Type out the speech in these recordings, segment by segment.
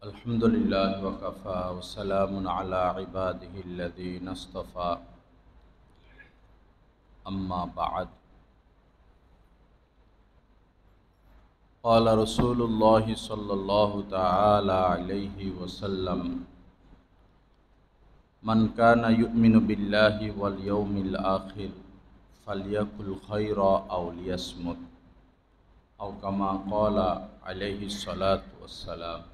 अल्हम्दुलिल्लाहि वकफ़ा वस्सलामुन अला इबादिहिल्लज़ीना इस्तफ़ा अम्मा बअद। क़ाल रसूलुल्लाहि सल्लल्लाहु तआला अलैहि वसल्लम मन काना युमिनु बिल्लाहि वल यौमिल आखिर फल्यकुल खैरा औ लियस्मुत औ कमा क़ाला अलैहि सलातु वस्सलाम।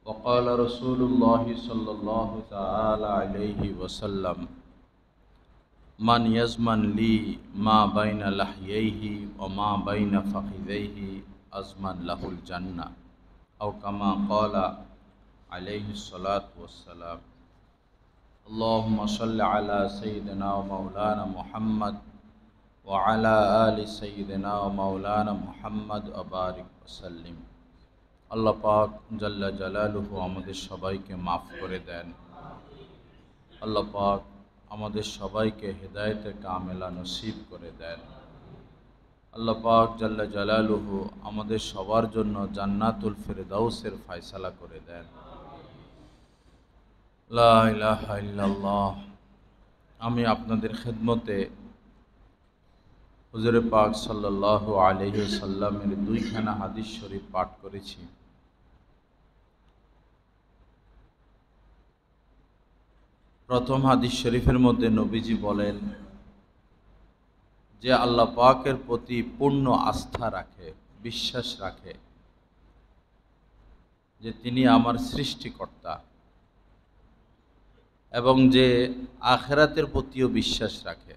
वक़ाल रसूलुल्लाहि सल्लल्लाहु तआला अलैहि वसल्लम मन यज़मन ली मा बैन लहयैहि व मा बैन फ़ख़िज़ैहि अज़मन लहुल जन्ना औ कमा क़ाला अलैहि सलातु वस्सलाम। अल्लाहुम्मा सल्लि अला सय्यिदिना व मौलाना मुहम्मद व अला आलि सय्यिदिना व मौलाना मुहम्मद व बारिक वसल्लिम। আল্লাহ পাক জাল্লা জালালুহু আমাদের সবাইকে মাফ করে দেন। আল্লাহ পাক আমাদের সবাইকে হেদায়েতে কামেলা নসিব করে দেন। আল্লাহ পাক জাল্লা জালালুহু আমাদের সবার জন্য জান্নাতুল ফিরদাউসের ফয়সালা করে দেন। লা ইলাহা ইল্লাল্লাহ। আমি আপনাদের খেদমতে হুজুরে পাক সাল্লাল্লাহু আলাইহি ওয়াসাল্লামের দুইখানা হাদিস শরীফ পাঠ করেছি। প্রথম হাদিস শরীফের মধ্যে নবীজি বলেন যে আল্লাহ পাকের প্রতি পূর্ণ আস্থা রাখে, বিশ্বাস রাখে যে তিনি আমার সৃষ্টিকর্তা, এবং যে আখিরাতের প্রতিও বিশ্বাস রাখে।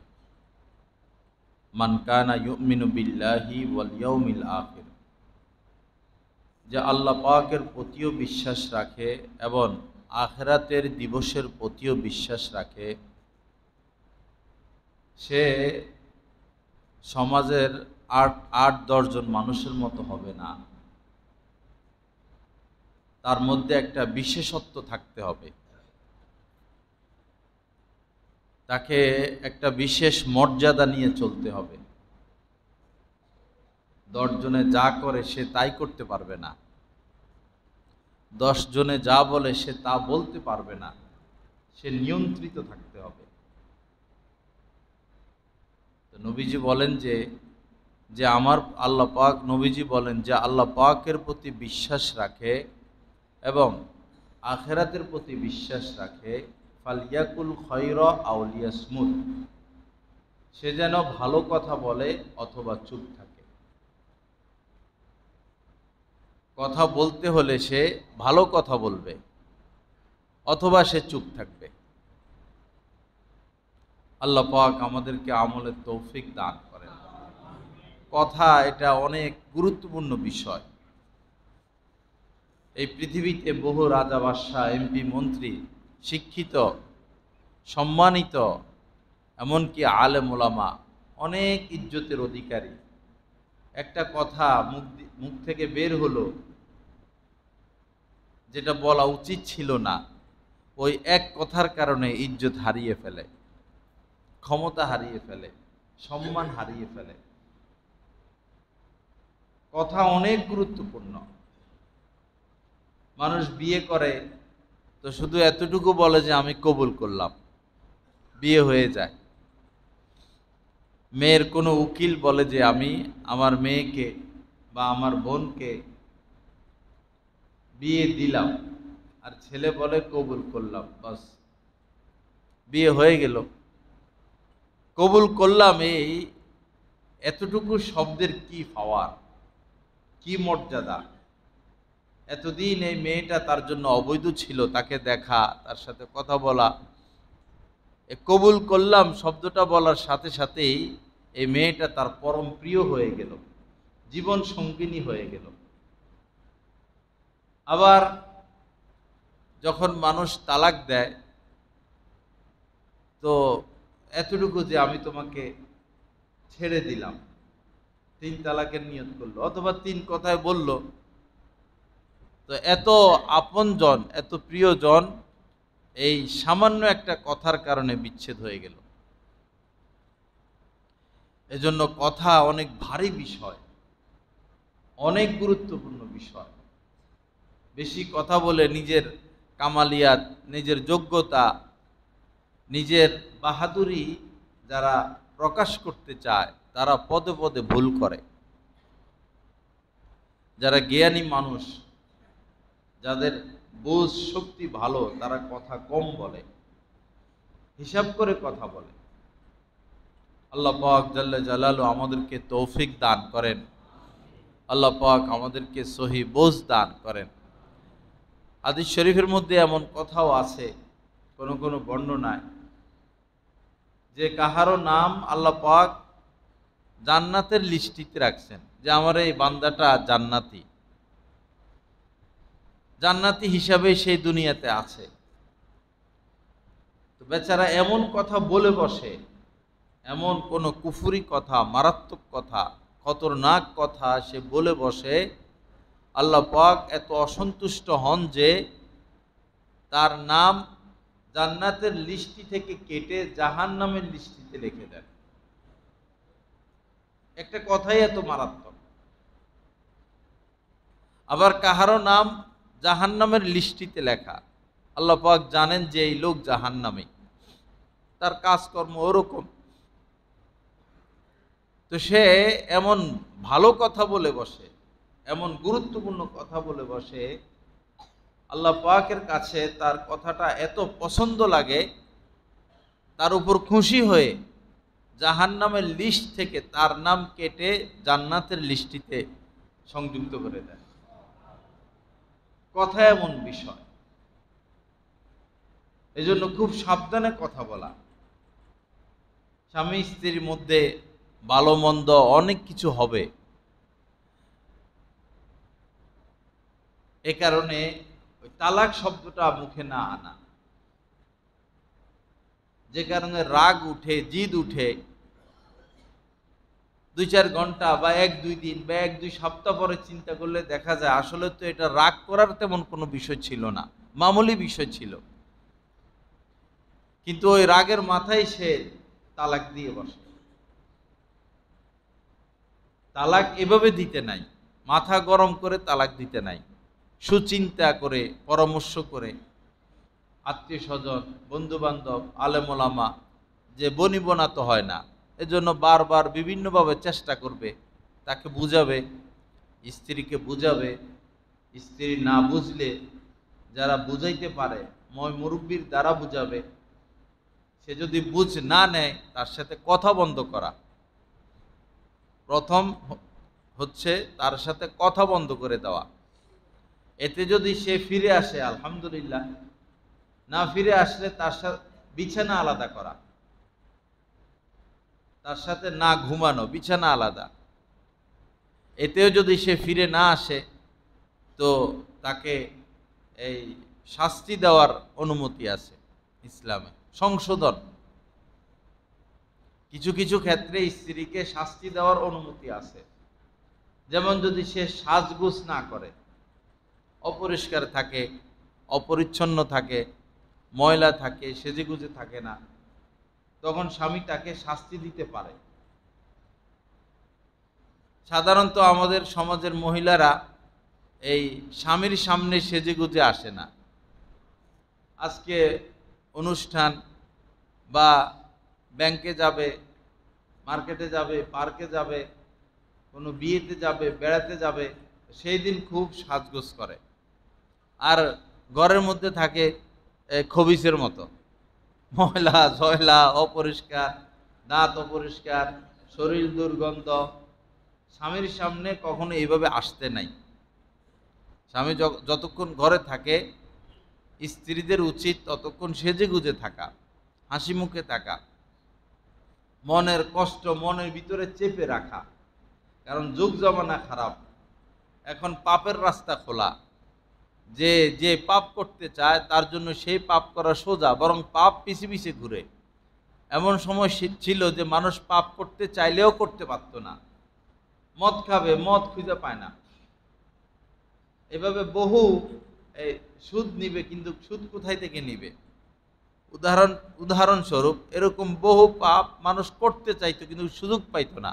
মান কানা ইউমিনু বিল্লাহি ওয়াল ইয়াউমিল আখির, যে আল্লাহ পাকের প্রতিও বিশ্বাস রাখে এবং আখিরাতের দিবসের প্রতিও বিশ্বাস রাখে, সে সমাজের ৮-১০ জন মানুষের মতো হবে না, তার মধ্যে একটা বিশেষত্ব থাকতে হবে, তাকে একটা বিশেষ মর্যাদা নিয়ে চলতে হবে। ১০ জনে যা করে সে তাই করতে পারবে না, ১০ জনে যা বলে সে তা বলতে পারবে না, সে নিয়ন্ত্রিত থাকতে হবে। তো নবীজি বলেন যে আমার আল্লাহ পাক, নবীজি বলেন যে আল্লাহ পাকের প্রতি বিশ্বাস রাখে এবং আখিরাতের প্রতি বিশ্বাস রাখে, ফালিয়াকুল খৈরা আও লিয়াসমুত, সে যেন ভালো কথা বলে অথবা চুপ থাকে। কথা বলতে হলে সে ভালো কথা বলবে অথবা সে চুপ থাকবে। আল্লাহ পাক আমাদেরকে আমলের তৌফিক দান করেন। কথা এটা অনেক গুরুত্বপূর্ণ বিষয়। এই পৃথিবীতে বহু রাজা, বাদশাহ, এমপি, মন্ত্রী, শিক্ষিত, সম্মানিত, এমনকি আলেম ওলামা, অনেক ইজ্জতের অধিকারী, একটা কথা মুখ থেকে বের হলো যেটা বলা উচিত ছিল না, ওই এক কথার কারণে ইজ্জত হারিয়ে ফেলে, ক্ষমতা হারিয়ে ফেলে, সম্মান হারিয়ে ফেলে। কথা অনেক গুরুত্বপূর্ণ। মানুষ বিয়ে করে তো শুধু এতটুকু বলে যে আমি কবুল করলাম, বিয়ে হয়ে যায়। মেয়ের কোনো উকিল বলে যে আমি আমার মেয়েকে বা আমার বোনকে বিয়ে দিলাম, আর ছেলে বলে কবুল করলাম, বাস বিয়ে হয়ে গেল। কবুল করলাম, এই এতটুকু শব্দের কি পাওয়ার, কি মর্যাদা! এতদিন এই মেয়েটা তার জন্য অবৈধ ছিল, তাকে দেখা, তার সাথে কথা বলা, কবুল করলাম শব্দটা বলার সাথে সাথেই এই মেয়েটা তার পরম প্রিয় হয়ে গেল, জীবন সঙ্গিনী হয়ে গেল। আবার যখন মানুষ তালাক দেয় তো এতটুকু যে আমি তোমাকে ছেড়ে দিলাম, ৩ তালাকের নিয়ত করলো অথবা ৩ কথায় বলল, তো এত আপনজন, এত প্রিয়জন এই সামান্য একটা কথার কারণে বিচ্ছেদ হয়ে গেল। এজন্য কথা অনেক ভারী বিষয়, অনেক গুরুত্বপূর্ণ বিষয়। বেশি কথা বলে নিজের কামালিয়াত, নিজের যোগ্যতা, নিজের বাহাদুরি যারা প্রকাশ করতে চায় তারা পদে পদে ভুল করে। যারা জ্ঞানী মানুষ, যাদের বোঝ শক্তি ভালো, তারা কথা কম বলে, হিসাব করে কথা বলে। আল্লাহ পাক জাল্লা জালালু আমাদেরকে তৌফিক দান করেন। আল্লাহ পাক আমাদেরকে সহি বোঝ দান করেন। হাদিস শরীফের মধ্যে এমন কথাও আছে কোনো কোনো বর্ণনায় যে কাহারও নাম আল্লাহ পাক জান্নাতের লিস্টিতে রাখছেন, যে আমার এই বান্দাটা জান্নাতি, জান্নাতি হিসাবে সেই দুনিয়াতে আছে। তো বেচারা এমন কথা বলে বসে, এমন কোন কুফরি কথা, মারাত্মক কথা, খতরনাক কথা সে বলে বসে, আল্লাহ পাক এত অসন্তুষ্ট হন যে তার নাম জান্নাতের লিস্টি থেকে কেটে জাহান্নামের লিস্টিতে লিখে দেন। একটা কথাই এত মারাত্মক। আবার কাহারও নাম জাহান্নামের লিস্টিতে লেখা, আল্লাহ পাক জানেন যে এই লোক জাহান্নামী, তার কাজকর্ম ওরকম, তো সে এমন ভালো কথা বলে বসে, এমন গুরুত্বপূর্ণ কথা বলে বসে, আল্লাহ পাকের কাছে তার কথাটা এত পছন্দ লাগে, তার উপর খুশি হয়ে জাহান্নামের লিস্ট থেকে তার নাম কেটে জান্নাতের লিস্টিতে সংযুক্ত করে দেয়। কথা এমন বিষয়, এজন্য খুব সাবধানে কথা বলা। স্বামী স্ত্রীর মধ্যে ভালো মন্দ অনেক কিছু হবে, এ কারণে ওই তালাক শব্দটা মুখে না আনা, যে কারণে রাগ উঠে, জিদ উঠে, 2-4 ঘন্টা বা 1-2 দিন বা 1-2 সপ্তাহ পরে চিন্তা করলে দেখা যায় আসলে তো এটা রাগ করার তেমন কোনো বিষয় ছিল না, মামুলি বিষয় ছিল, কিন্তু ওই রাগের মাথায় সে তালাক দিয়ে বসে। তালাক এভাবে দিতে নাই, মাথা গরম করে তালাক দিতে নাই, সুচিন্তা করে, পরামর্শ করে, আত্মীয় স্বজন, বন্ধু বান্ধব, আলেম ওলামা, যে বনিবনা তো হয় না, এজন্য বারবার বিভিন্নভাবে চেষ্টা করবে, তাকে বুঝাবে, স্ত্রীকে বুঝাবে। স্ত্রী না বুঝলে যারা বুঝাইতে পারে ময় মুরব্বীর দ্বারা বুঝাবে। সে যদি বুঝ না নেয়, তার সাথে কথা বন্ধ করা। প্রথম হচ্ছে তার সাথে কথা বন্ধ করে দেওয়া। এতে যদি সে ফিরে আসে আলহামদুলিল্লাহ, না ফিরে আসলে তার সাথে বিছানা আলাদা করা, তার সাথে না ঘুমানো, বিছানা আলাদা। এতেও যদি সে ফিরে না আসে, তো তাকে এই শাস্তি দেওয়ার অনুমতি আছে ইসলামে, সংশোধন। কিছু কিছু ক্ষেত্রে স্ত্রীকে শাস্তি দেওয়ার অনুমতি আছে। যেমন যদি সে সাজগোজ না করে, অপরিষ্কার থাকে, অপরিচ্ছন্ন থাকে, ময়লা থাকে, সেজেগুজে থাকে না, তখন স্বামী তাকে শাস্তি দিতে পারে। সাধারণত আমাদের সমাজের মহিলারা এই স্বামীর সামনে সেজেগুজে আসে না। আজকে অনুষ্ঠান বা ব্যাংকে যাবে, মার্কেটে যাবে, পার্কে যাবে, কোনো বিয়েতে যাবে, বেড়াতে যাবে, সেই দিন খুব সাজগোজ করে, আর ঘরের মধ্যে থাকে খবিসের মতো, ময়লা ঝয়লা, অপরিষ্কার, দাঁত অপরিষ্কার, শরীর দুর্গন্ধ। স্বামীর সামনে কখনো এইভাবে আসতে নাই। স্বামী যতক্ষণ ঘরে থাকে, স্ত্রীদের উচিত ততক্ষণ সেজে গুজে থাকা, হাসি মুখে থাকা, মনের কষ্ট মনের ভিতরে চেপে রাখা। কারণ যুগ জমানা খারাপ, এখন পাপের রাস্তা খোলা। যে যে পাপ করতে চায় তার জন্য সেই পাপ করা সোজা, বরং পাপ পিছে পিছে ঘুরে। এমন সময় ছিল যে মানুষ পাপ করতে চাইলেও করতে পারত না। মদ খাবে, মদ খুঁজে পায় না। এভাবে বহু সুদ নিবে, কিন্তু সুদ কোথায় থেকে নিবে? উদাহরণস্বরূপ এরকম বহু পাপ মানুষ করতে চাইতো কিন্তু সুযোগ পাইতো না।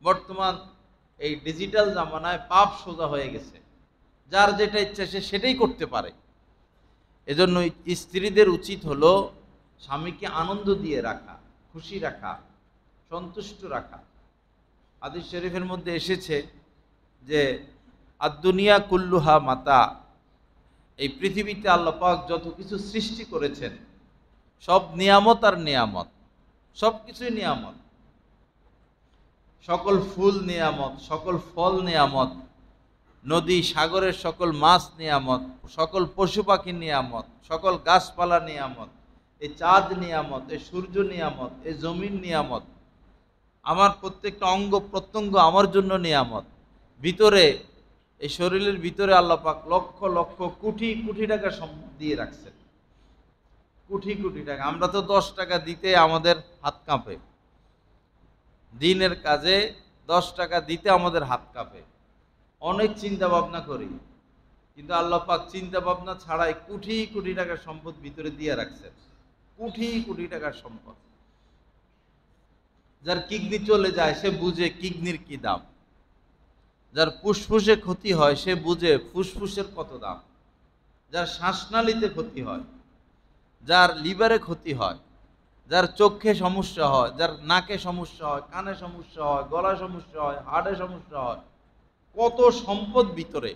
বর্তমান এই ডিজিটাল জামানায় পাপ সোজা হয়ে গেছে। যার যেটা ইচ্ছা সে সেটাই করতে পারে। এজন্য স্ত্রীদের উচিত হলো স্বামীকে আনন্দ দিয়ে রাখা, খুশি রাখা, সন্তুষ্ট রাখা। হাদিস শরীফের মধ্যে এসেছে যে আদ-দুনিয়া কুল্লুহা মাতা, এই পৃথিবীতে আল্লাহ পাক যত কিছু সৃষ্টি করেছেন সব নিয়ামত আর নিয়ামত, সব কিছুই নিয়ামত। সকল ফুল নিয়ামত, সকল ফল নিয়ামত, নদী সাগরের সকল মাছ নিয়ামত, সকল পশু পাখি নিয়ামত, সকল গাছপালা নিয়ামত, এই চাঁদ নিয়ামত, এই সূর্য নিয়ামত, এই জমিন নিয়ামত, আমার প্রত্যেকটা অঙ্গ প্রত্যঙ্গ আমার জন্য নিয়ামত। ভিতরে এই শরীরের ভিতরে আল্লাহ পাক লক্ষ লক্ষ কোটি কোটি টাকা দিয়ে রাখছেন, কোটি কোটি টাকা। আমরা তো 10 টাকা দিতে আমাদের হাত কাঁপে, দিনের কাজে 10 টাকা দিতে আমাদের হাত কাঁপে, অনেক চিন্তা ভাবনা করি, কিন্তু আল্লাহ পাক চিন্তা ভাবনা ছাড়াই কোটি কোটি টাকার সম্পদ ভিতরে দিয়ে রাখছেন, কোটি কোটি টাকার সম্পদ। যার কিডনি চলে যায় সে বুঝে কিডনির কি দাম, যার ফুসফুসে ক্ষতি হয় সে বুঝে ফুসফুসের কত দাম, যার শ্বাসনালীতে ক্ষতি হয়, যার লিভারে ক্ষতি হয়, যার চোখে সমস্যা হয়, যার নাকে সমস্যা হয়, কানে সমস্যা হয়, গলায় সমস্যা হয়, হাড়ে সমস্যা হয়, কত সম্পদ ভিতরে,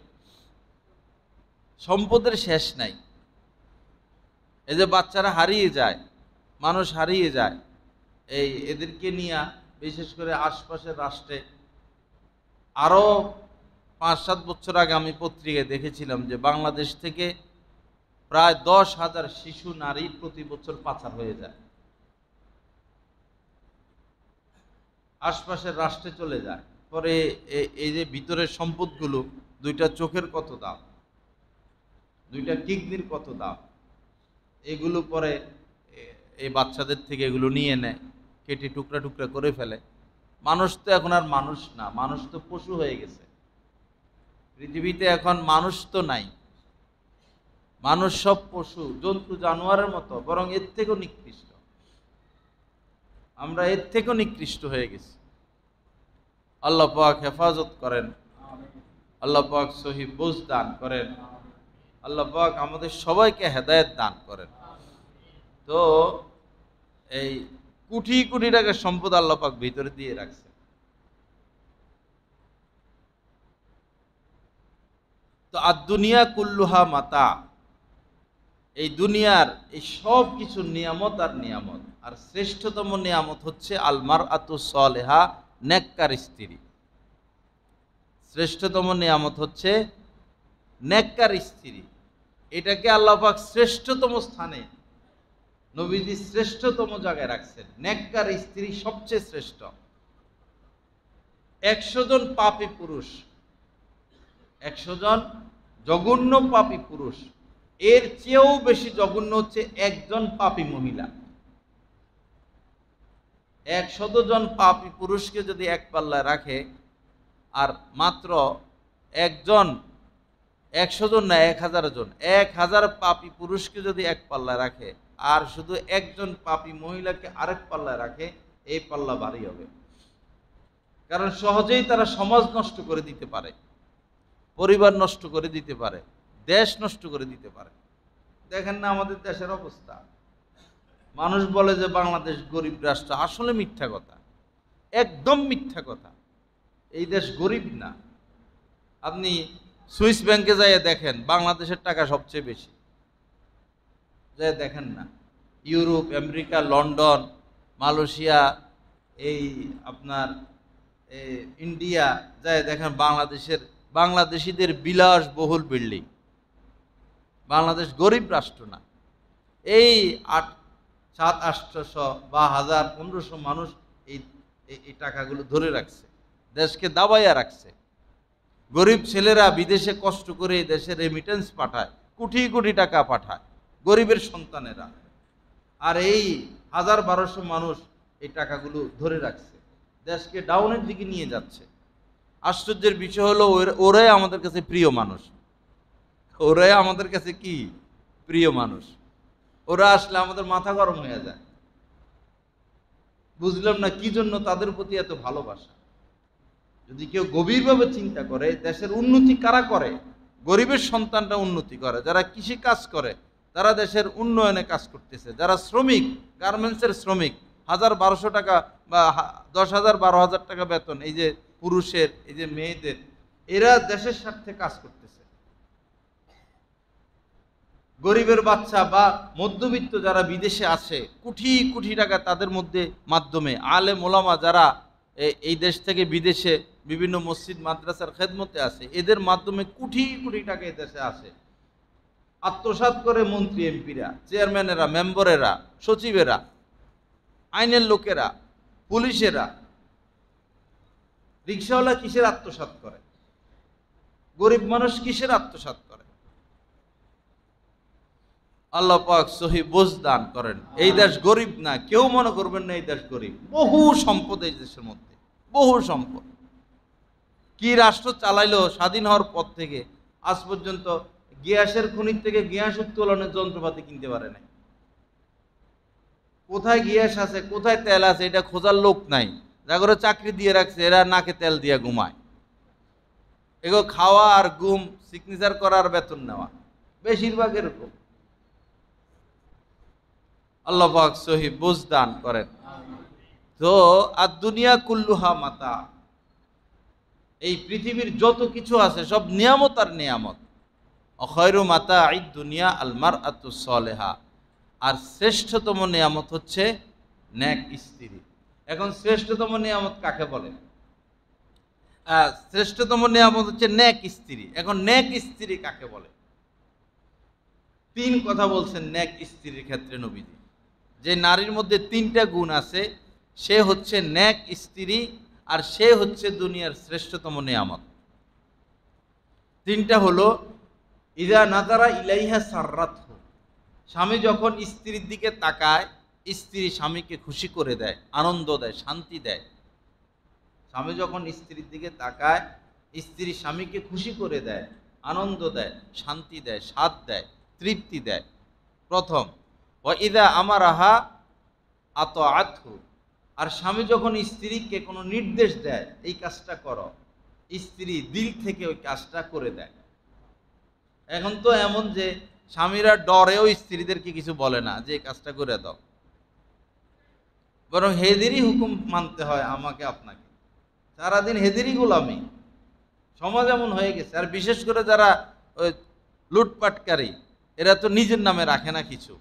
সম্পদের শেষ নাই। এই যে বাচ্চারা হারিয়ে যায়, মানুষ হারিয়ে যায়, এই এদেরকে নিয়ে বিশেষ করে আশপাশের রাষ্ট্রে আরও 5-7 বছর আগে আমি পত্রিকায় দেখেছিলাম যে বাংলাদেশ থেকে প্রায় 10,000 শিশু নারী প্রতি বছর পাচার হয়ে যায়, আশপাশের রাষ্ট্রে চলে যায়। পরে এই যে ভিতরের সম্পদগুলো, 2টা চোখের কত দাম, 2টা কিডনির কত দাম, এগুলো পরে এই বাচ্চাদের থেকে এগুলো নিয়ে নেয়, কেটে টুকরা টুকরা করে ফেলে। মানুষ তো এখন আর মানুষ না, মানুষ তো পশু হয়ে গেছে। পৃথিবীতে এখন মানুষ তো নাই, মানুষ সব পশু জন্তু জানোয়ারের মতো, বরং এর থেকেও নিকৃষ্ট। আমরা এর থেকেও নিকৃষ্ট হয়ে গেছি। আল্লাহ পাক হেফাজত করেন, আল্লাহ পাক সহি বুঝ দান করেন, আল্লাহ পাক আমাদের সবাইকে হেদায়েত দান করেন। তো এই কোটি কোটি টাকার সম্পদ আল্লাহ পাক ভিতরে দিয়ে রাখছে। তো আদ-দুনিয়া কুল্লুহা মাতা, এই দুনিয়ার এই সব কিছু নিয়ামত আর নিয়ামত, আর শ্রেষ্ঠতম নিয়ামত হচ্ছে আল মারআতু সালেহা, নেককার স্ত্রী। শ্রেষ্ঠতম নিয়ামত হচ্ছে নেককার স্ত্রী। এটাকে আল্লাহ পাক শ্রেষ্ঠতম স্থানে, নবীজি শ্রেষ্ঠতম জায়গায় রাখছেন। নেককার স্ত্রী সবচেয়ে শ্রেষ্ঠ। 100 জন পাপী পুরুষ, 100 জন জঘন্য পাপী পুরুষ, এর চেয়েও বেশি জঘন্য হচ্ছে একজন পাপী মহিলা। 100 জন পাপী পুরুষকে যদি এক পাল্লায় রাখে, আর মাত্র একজন, 100 জন না 1000 জন, 1000 পাপী পুরুষকে যদি এক পাল্লায় রাখে, আর শুধু একজন পাপী মহিলাকে আরেক পাল্লায় রাখে, এই পাল্লা ভারী হবে। কারণ সহজেই তারা সমাজ নষ্ট করে দিতে পারে, পরিবার নষ্ট করে দিতে পারে, দেশ নষ্ট করে দিতে পারে। দেখেন না আমাদের দেশের অবস্থা। মানুষ বলে যে বাংলাদেশ গরিব রাষ্ট্র, আসলে মিথ্যা কথা, একদম মিথ্যা কথা। এই দেশ গরিব না। আপনি সুইস ব্যাংকে যাইয়ে দেখেন, বাংলাদেশের টাকা সবচেয়ে বেশি, যাই দেখেন না। ইউরোপ, আমেরিকা, লন্ডন, মালয়েশিয়া, এই আপনার ইন্ডিয়া যাই দেখেন, বাংলাদেশিদের বিলাসবহুল বিল্ডিং। বাংলাদেশ গরিব রাষ্ট্র না। এই 700-800 বা 1000-1500 মানুষ এই টাকাগুলো ধরে রাখছে, দেশকে দাবাইয়া রাখছে। গরিব ছেলেরা বিদেশে কষ্ট করে দেশে রেমিটেন্স পাঠায়, কোটি কোটি টাকা পাঠায় গরিবের সন্তানেরা, আর এই 1000-1200 মানুষ এই টাকাগুলো ধরে রাখছে, দেশকে ডাউনের দিকে নিয়ে যাচ্ছে। আশ্চর্যের বিষয় হলো ওরাই আমাদের কাছে প্রিয় মানুষ, ওরাই আমাদের কাছে কি প্রিয় মানুষ। ওরা আসলে আমাদের মাথা গরম হয়ে যায়। বুঝলাম না কি জন্য তাদের প্রতি এত ভালোবাসা। যদি কেউ গভীরভাবে চিন্তা করে, দেশের উন্নতি কারা করে? গরিবের সন্তানরা উন্নতি করে, যারা কৃষি কাজ করে তারা দেশের উন্নয়নে কাজ করতেছে, যারা শ্রমিক, গার্মেন্টসের শ্রমিক, 1,000-1,200 টাকা বা 10,000-12,000 টাকা বেতন, এই যে পুরুষের, এই যে মেয়েদের, এরা দেশের স্বার্থে কাজ করতেছে। গরিবের বাচ্চা বা মধ্যবিত্ত যারা বিদেশে আছে, কোটি কোটি টাকা তাদের মধ্যে মাধ্যমে আলেম ওলামা যারা এই দেশ থেকে বিদেশে বিভিন্ন মসজিদ মাদ্রাসার খেদমতে আছে, এদের মাধ্যমে কোটি কোটি টাকা এই দেশে আসে, আত্মসাৎ করে মন্ত্রী এমপিরা, চেয়ারম্যানেরা, মেম্বারেরা, সচিবেরা, আইনের লোকেরা, পুলিশেরা। রিক্সাওয়ালা কিসের আত্মসাৎ করে? গরিব মানুষ কিসের আত্মসাৎ করে? আল্লাহ পাক সহি বুঝ দান করেন। এই দেশ গরিব না, কেউ মনে করবেন না এই দেশ গরিব। বহু সম্পদ এই দেশের মধ্যে, বহু সম্পদ। কি রাষ্ট্র চালাইলো স্বাধীন হওয়ার পর থেকে আজ পর্যন্ত? গ্যাসের খনির থেকে গ্যাস উত্তোলনের যন্ত্রপাতি কিনতে পারে নাই। কোথায় গ্যাস আছে, কোথায় তেল আছে, এটা খোঁজার লোক নাই। যা করে চাকরি দিয়ে রাখছে, এরা নাকে তেল দিয়ে ঘুমায়। এগুলো খাওয়া আর ঘুম, সিগনেচার করার বেতন নেওয়া, বেশিরভাগ এরকম। আল্লাহ পাক সহি বুঝ দান করেন। তো আর দুনিয়া কুল্লুহা মাতা, এই পৃথিবীর যত কিছু আছে সব নিয়ামত আর নিয়ামত। অখয়রু মাতা আই দুনিয়া আল মারআতু সালেহা, আর শ্রেষ্ঠতম নিয়ামত হচ্ছে নেক স্ত্রী। এখন শ্রেষ্ঠতম নিয়ামত কাকে বলে? শ্রেষ্ঠতম নিয়ামত হচ্ছে নেক স্ত্রী। এখন নেক স্ত্রী কাকে বলে? 3 কথা বলছেন নেক স্ত্রীর ক্ষেত্রে নবীজি। যে নারীর মধ্যে 3টা গুণ আছে, সে হচ্ছে নেক স্ত্রী, আর সে হচ্ছে দুনিয়ার শ্রেষ্ঠতম নিয়ামত। 3টা হলো, ইজা নাজারা ইলাইহা সাররাতহু, স্বামী যখন স্ত্রীর দিকে তাকায়, স্ত্রী স্বামীকে খুশি করে দেয়, আনন্দ দেয়, শান্তি দেয়। স্বামী যখন স্ত্রীর দিকে তাকায়, স্ত্রী স্বামীকে খুশি করে দেয়, আনন্দ দেয়, শান্তি দেয়, স্বাদ দেয়, তৃপ্তি দেয়। প্রথম। ওয়াইদা আমারাহা আতআতহু, আর স্বামী যখন স্ত্রীকে কোনো নির্দেশ দেয়, এই কাজটা করো, স্ত্রী দিল থেকে ওই কাজটা করে দেয়। এখন তো এমন যে স্বামীরা ডরেও স্ত্রীদেরকে কিছু বলে না যে এই কাজটা করে দাও, বরং হেদেরই হুকুম মানতে হয় আমাকে আপনাকে। সারাদিন হেদেরই গোলামি, সমাজ এমন হয়ে গেছে। আর বিশেষ করে যারা ওই লুটপাটকারী, এরা তো নিজের নামে রাখে না কিছু,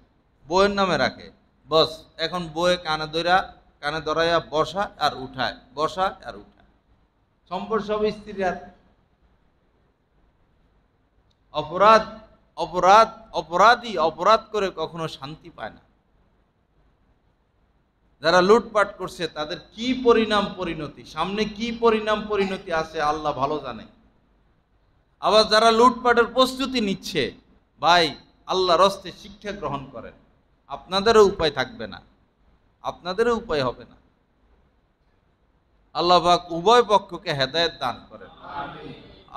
বউয়ের নামে রাখে। বস, এখন বউয়ে কানে ধরাইয়া বসা আর উঠায়, বসা আর উঠায়, সম্পদ সব স্ত্রীর হাতে। অপরাধী অপরাধ করে কখনো শান্তি পায় না। যারা লুটপাট করছে তাদের কি পরিণতি, সামনে কি পরিণতি আছে আল্লাহ ভালো জানে। আবার যারা লুটপাটের প্রস্তুতি নিচ্ছে, ভাই আল্লাহর রাস্তে শিক্ষা গ্রহণ করেন, আপনাদেরও উপায় থাকবে না, আপনাদেরও উপায় হবে না। আল্লাহ পাক উভয় পক্ষকে হেদায়েত দান করেন।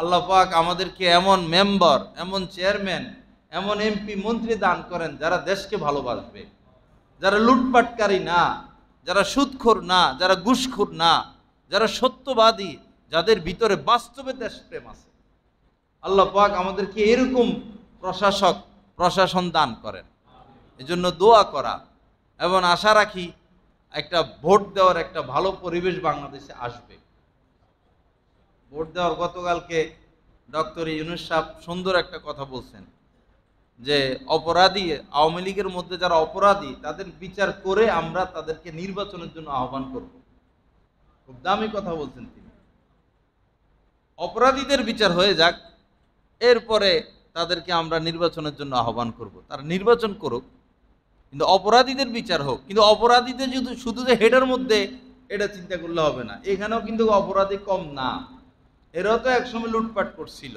আল্লাহ পাক আমাদেরকে এমন মেম্বার, এমন চেয়ারম্যান, এমন এমপি, মন্ত্রী দান করেন যারা দেশকে ভালোবাসবে, যারা লুটপাটকারী না, যারা সুদখোর না, যারা ঘুষখোর না, যারা সত্যবাদী, যাদের ভিতরে বাস্তবে দেশপ্রেম আছে। আল্লাহ পাক আমাদেরকে এরকম প্রশাসন দান করেন। এজন্য দোয়া করা এবং আশা রাখি একটা ভোট দেওয়ার একটা ভালো পরিবেশ বাংলাদেশে আসবে। ভোট দেওয়ার গতকালকে ডক্টর ইউনূস সাহেব সুন্দর একটা কথা বলছেন যে অপরাধী, আওয়ামী লীগের মধ্যে যারা অপরাধী তাদের বিচার করে আমরা তাদেরকে নির্বাচনের জন্য আহ্বান করব। খুব দামি কথা বলছেন তিনি। অপরাধীদের বিচার হয়ে যাক, এরপরে তাদেরকে আমরা নির্বাচনের জন্য আহ্বান করব। তারা নির্বাচন করুক, কিন্তু অপরাধীদের বিচার হোক। কিন্তু অপরাধীদের যদি শুধু যে হেডের মধ্যে, এটা চিন্তা করলে হবে না। এখানেও কিন্তু অপরাধী কম না, এরাও তো একসময় লুটপাট করছিল।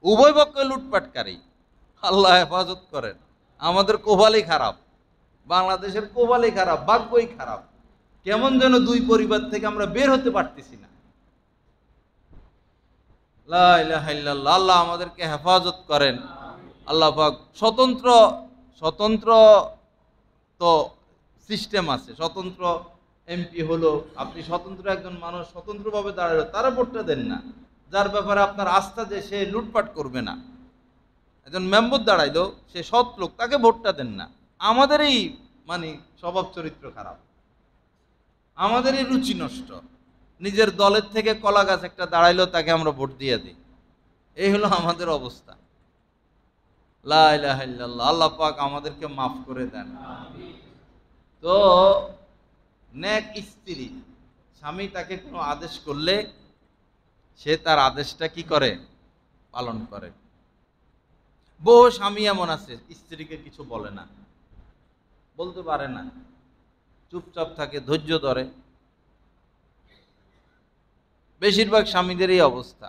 উভয় পক্ষে লুটপাটকারী। আল্লাহ হেফাজত করেন। আমাদের কোভালই খারাপ, বাংলাদেশের কোভালই খারাপ, ভাগ্যই খারাপ। কেমন যেন 2 পরিবার থেকে আমরা বের হতে পারতেছি না। লা ইলাহা ইল্লাল্লাহ। আল্লাহ আমাদেরকে হেফাজত করেন। আল্লাহ পাক স্বতন্ত্র তো সিস্টেম আছে। স্বতন্ত্র এমপি হলো, আপনি স্বতন্ত্র একজন মানুষ স্বতন্ত্রভাবে দাঁড়ালো, তারা ভোটটা দেন না। যার ব্যাপারে আপনার আস্থা যে সে লুটপাট করবে না, একজন মেম্বর দাঁড়াইলো, সে সৎ লোক, তাকে ভোটটা দেন না। আমাদেরই মানে স্বভাব চরিত্র খারাপ, আমাদেরই রুচি নষ্ট। নিজের দলের থেকে কলা গাছ একটা দাঁড়াইলো, তাকে আমরা ভোট দিয়ে দিই। এই হলো আমাদের অবস্থা। লা ইলাহা ইল্লাল্লাহ। আল্লাহ পাক আমাদেরকে মাফ করে দেন। তো নেক স্ত্রী, স্বামী তাকে কোনো আদেশ করলে সে তার আদেশটা কি করে? পালন করে। বহু স্বামী এমন আছে স্ত্রীকে কিছু বলে না, বলতে পারে না, চুপচাপ থাকে, ধৈর্য ধরে। বেশিরভাগ স্বামীদের এই অবস্থা।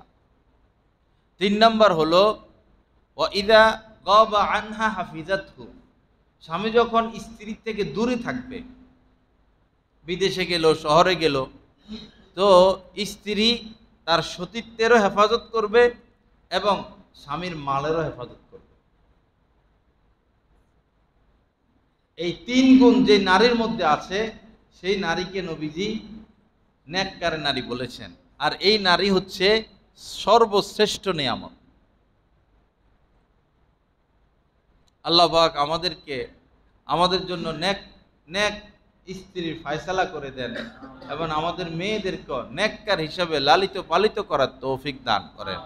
3 নম্বর হলো ওয়াইদা গাবা আনহা হাফিজাতহু, স্বামী যখন স্ত্রী থেকে দূরে থাকবে, বিদেশে গেল, শহরে গেল, তো স্ত্রী তার সতীত্বেরও হেফাজত করবে এবং স্বামীর মালেরও হেফাজত করবে। এই 3 গুণ যে নারীর মধ্যে আছে, সেই নারীকে নবীজি নেককার নারী বলেছেন। আর এই নারী হচ্ছে সর্বশ্রেষ্ঠ নিয়ামত। আল্লাহ পাক আমাদেরকে আমাদের জন্য নেক নেক স্ত্রীর ফয়সালা করে দেন এবং আমাদের মেয়েদেরকে নেককার হিসাবে লালিত পালিত করার তৌফিক দান করেন।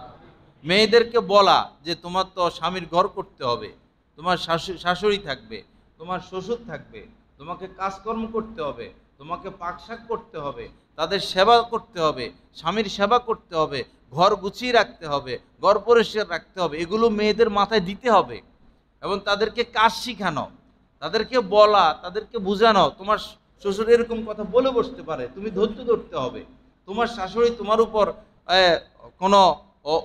মেয়েদেরকে বলা যে তোমার তো স্বামীর ঘর করতে হবে, তোমার শাশুড়ি থাকবে, তোমার শ্বশুর থাকবে, তোমাকে কাজকর্ম করতে হবে, তোমাকে পাকশাক করতে হবে, তাদের সেবা করতে হবে, স্বামীর সেবা করতে হবে, ঘর গুছিয়ে রাখতে হবে, ঘর পরিষ্কার রাখতে হবে। এগুলো মেয়েদের মাথায় দিতে হবে এবং তাদেরকে কাজ শিখানো, তাদেরকে বলা, তাদেরকে বোঝানো। তোমার শ্বশুর এরকম কথা বলে বসতে পারে, তুমি ধৈর্য ধরতে হবে। তোমার শাশুড়ি তোমার উপর কোনো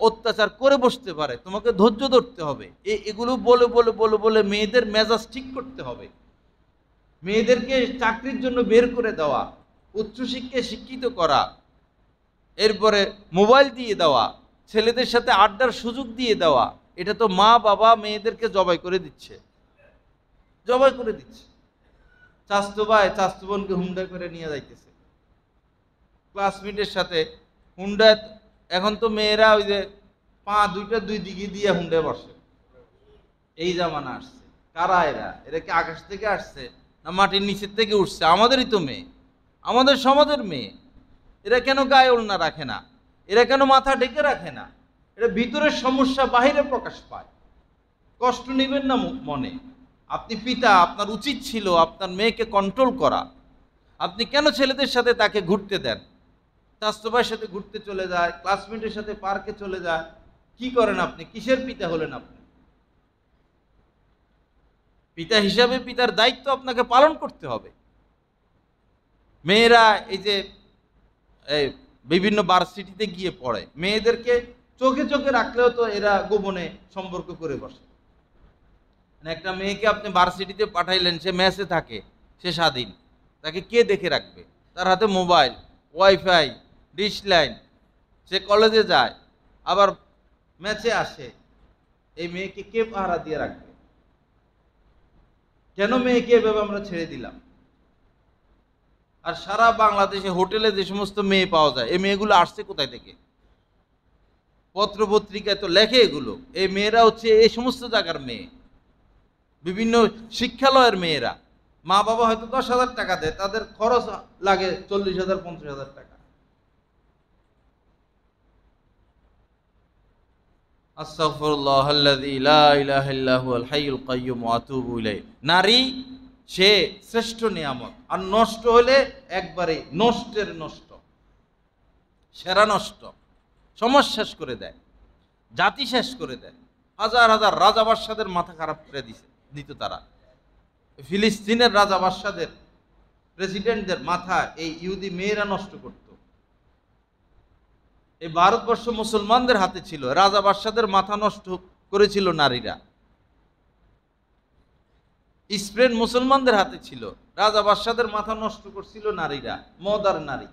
অত্যাচার করে বসতে পারে, তোমাকে ধৈর্য ধরতে হবে। এগুলো বলে বলে বলে বলে মেয়েদের মেজাজ ঠিক করতে হবে। মেয়েদেরকে চাকরির জন্য বের করে দেওয়া, উচ্চশিক্ষায় শিক্ষিত করা, এরপরে মোবাইল দিয়ে দেওয়া, ছেলেদের সাথে আড্ডার সুযোগ দিয়ে দেওয়া, এটা তো মা বাবা মেয়েদেরকে জবাই করে দিচ্ছে, জবাই করে দিচ্ছে। চাস্তো ভাই চাস্তো বোনকে হুন্ডা করে নিয়ে যাইতেছে, ক্লাসমেটের সাথে হুন্ডা। এখন তো মেয়েরা ওই যে পা দুইটা দুই দিকে দিয়ে হুন্ডায় বসে, এই জামানা আসছে। কারা এরা? এরা কি আকাশ থেকে আসছে না মাটির নিচের থেকে উঠছে? আমাদেরই তো মেয়ে, আমাদের সমাজের মেয়ে। এরা কেন গায়ে ওড়না রাখে না? এরা কেন মাথা ঢেকে রাখে না? এটা ভিতরের সমস্যা বাহিরে প্রকাশ পায়। কষ্ট নেবেন না মনে। আপনি পিতা, আপনার উচিত ছিল আপনার মেয়েকে কন্ট্রোল করা। আপনি কেন ছেলেদের সাথে তাকে ঘুরতে দেন? চাস্তো ভাইয়ের সাথে ঘুরতে চলে যায়, ক্লাসমেটের সাথে পার্কে চলে যায়। কি করেন আপনি? কিসের পিতা হলেন আপনি? পিতা হিসাবে পিতার দায়িত্ব আপনাকে পালন করতে হবে। মেয়েরা এই যে বিভিন্ন ভার্সিটিতে গিয়ে পড়ে, মেয়েদেরকে চোখে চোখে রাখলেও তো এরা গোপনে সম্পর্ক করে বসে। একটা মেয়েকে আপনি ভার্সিটিতে পাঠাইলেন, সে মেসে থাকে, সে স্বাধীন, তাকে কে দেখে রাখবে? তার হাতে মোবাইল, ওয়াইফাই, ডিশ লাইন, সে কলেজে যায়, আবার ম্যাচে আসে। এই মেয়েকে কে পাহারা দিয়ে রাখবে? কেন মেয়েকে এভাবে আমরা ছেড়ে দিলাম? আর সারা বাংলাদেশে হোটেলে যে সমস্ত মেয়ে পাওয়া যায়, এই মেয়েগুলো আসছে কোথায় থেকে? পত্র পত্রিকায় তো লেখে এগুলো। এই মেয়েরা হচ্ছে এই সমস্ত জায়গার মেয়ে, বিভিন্ন শিক্ষালয়ের মেয়েরা। মা বাবা হয়তো 10,000 টাকা দেয়, তাদের খরচ লাগে 40,000 50,000 টাকা। আস্তাগফিরুল্লাহ আল্লাযী লা ইলাহা ইল্লা হুয়াল হাইয়ুল কাইয়্যুম ওয়া আতুবু ইলাইহি। নারী সে শ্রেষ্ঠ নিয়ামত, আর নষ্ট হলে একবারে নষ্টের নষ্ট, সেরা নষ্ট। সমাজ শেষ করে দেয়, জাতি শেষ করে দেয়। হাজার হাজার রাজা বাদশাদের মাথা খারাপ করে দিত তারা। ফিলিস্তিনের রাজা বাদশাদের, প্রেসিডেন্টদের মাথা এই ইহুদি মেয়েরা নষ্ট করত। এই ভারতবর্ষ মুসলমানদের হাতে ছিল, রাজা বাদশাদের মাথা নষ্ট করেছিল নারীরা। স্পেন মুসলমানদের হাতে ছিল, রাজা বাদশাদের মাথা নষ্ট করছিল নারীরা, মদ আর নারী।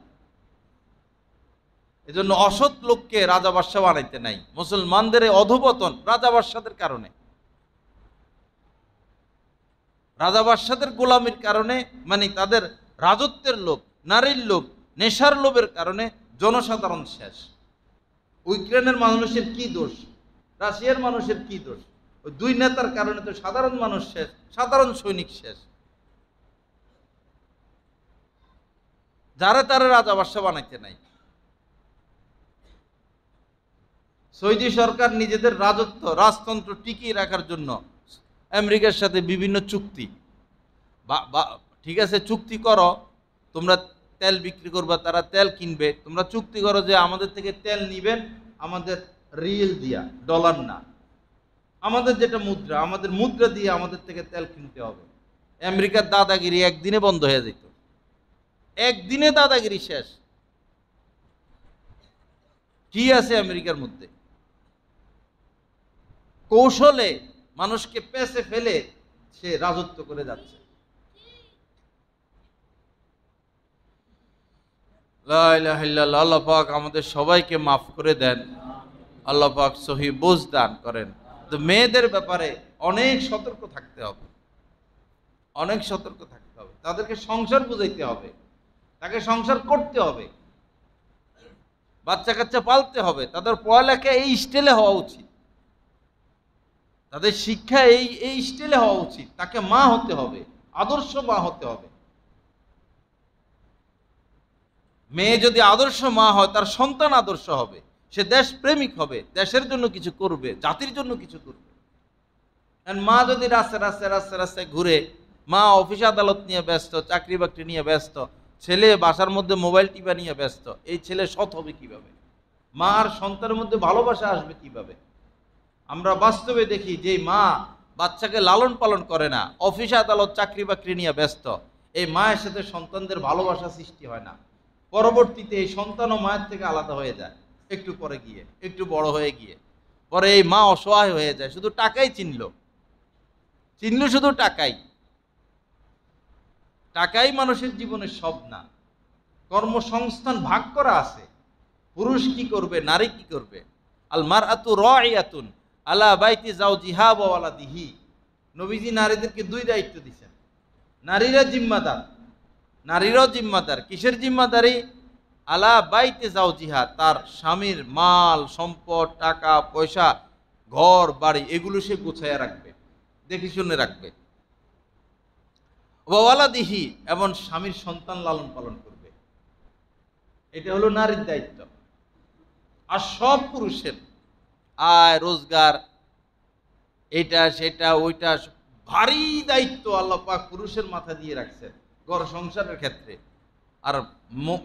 এজন্য অসৎ লোককে রাজা বাদশা বানাইতে নাই। মুসলমানদের এই অধপতন রাজা বাদশাদের কারণে, রাজা বাদশাদের গোলামির কারণে, মানে তাদের রাজত্বের লোভ, নারীর লোভ, নেশার লোভের কারণে জনসাধারণ শেষ। ইউক্রেনের মানুষের কি দোষ, রাশিয়ার মানুষের কি দোষ? ওই দুই নেতার কারণে তো সাধারণ মানুষ শেষ, সাধারণ সৈনিক শেষ। যারা তারা রাজা বাদশা বানাইতে নাই। সৌদি সরকার নিজেদের রাজত্ব রাজতন্ত্র টিকিয়ে রাখার জন্য আমেরিকার সাথে বিভিন্ন চুক্তি, ঠিক আছে চুক্তি করো, তোমরা তেল বিক্রি করবা, তারা তেল কিনবে, তোমরা চুক্তি করো যে আমাদের থেকে তেল নিবেন আমাদের রিয়েল দিয়া, ডলার না, আমাদের যেটা মুদ্রা, আমাদের মুদ্রা দিয়ে আমাদের থেকে তেল কিনতে হবে। আমেরিকার দাদাগিরি একদিনে বন্ধ হয়ে যেত, একদিনে দাদাগিরি শেষ। কি আছে আমেরিকার মধ্যে? কৌশলে মানুষকে পেছে ফেলে সে রাজত্ব করে যাচ্ছে। লা ইলাহা ইল্লাল্লাহ। আল্লাহ পাক আমাদের সবাইকে মাফ করে দেন, আল্লাহ পাক সহি বুঝ দান করেন। তো মেয়েদের ব্যাপারে অনেক সতর্ক থাকতে হবে, অনেক সতর্ক থাকতে হবে। তাদেরকে সংসার বুঝাইতে হবে, তাকে সংসার করতে হবে, বাচ্চা কাচ্চা পালতে হবে, তাদের পড়ালেখা এই স্টাইলে হওয়া উচিত, তাদের শিক্ষা এই স্টাইলে হওয়া উচিত। তাকে মা হতে হবে, আদর্শ মা হতে হবে। মেয়ে যদি আদর্শ মা হয়, তার সন্তান আদর্শ হবে, সে দেশ প্রেমিক হবে, দেশের জন্য কিছু করবে, জাতির জন্য কিছু করবে। মা যদি রাস্তায় রাস্তায় রাস্তায় রাস্তায় ঘুরে, মা অফিস আদালত নিয়ে ব্যস্ত, চাকরি বাকরি নিয়ে ব্যস্ত, ছেলে বাসার মধ্যে মোবাইল টিপা নিয়ে ব্যস্ত, এই ছেলে সৎ হবে কিভাবে? মা আর সন্তানের মধ্যে ভালোবাসা আসবে কিভাবে? আমরা বাস্তবে দেখি যে মা বাচ্চাকে লালন পালন করে না, অফিস আদালত চাকরি বাকরি নিয়ে ব্যস্ত, এই মায়ের সাথে সন্তানদের ভালোবাসা সৃষ্টি হয় না। পরবর্তীতে এই সন্তানও মায়ের থেকে আলাদা হয়ে যায়, একটু পরে গিয়ে, একটু বড় হয়ে গিয়ে, পরে এই মা অসহায় হয়ে যায়, শুধু টাকাই চিনল শুধু টাকাই। টাকাই মানুষের জীবনের সব না। কর্মসংস্থান ভাগ করা আছে, পুরুষ কি করবে, নারী কি করবে। আল মারআতু রাইয়াতুন আলা বাইতি যাওজিহা ওয়া ওয়ালাদিহি। নবীজি নারীদেরকে দুই দায়িত্ব দিয়েছেন। নারীরা জিম্মাদার, নারীরাও জিম্মাদার। কিসের জিম্মাদারি? আলা বাইতে যাওজিহা, তার স্বামীর মাল সম্পদ, টাকা পয়সা, ঘর বাড়ি, এগুলো সে গুছাইয়া রাখবে, দেখে শুনে রাখবে। ওয়া ওয়ালাদিহি, এবং স্বামীর সন্তান লালন পালন করবে। এটা হলো নারীর দায়িত্ব। আর সব পুরুষের আয় রোজগার, এটা সেটা ওইটা, ভারী দায়িত্ব আল্লাহ পাক পুরুষের মাথা দিয়ে রাখছেন ঘর সংসারের ক্ষেত্রে। আর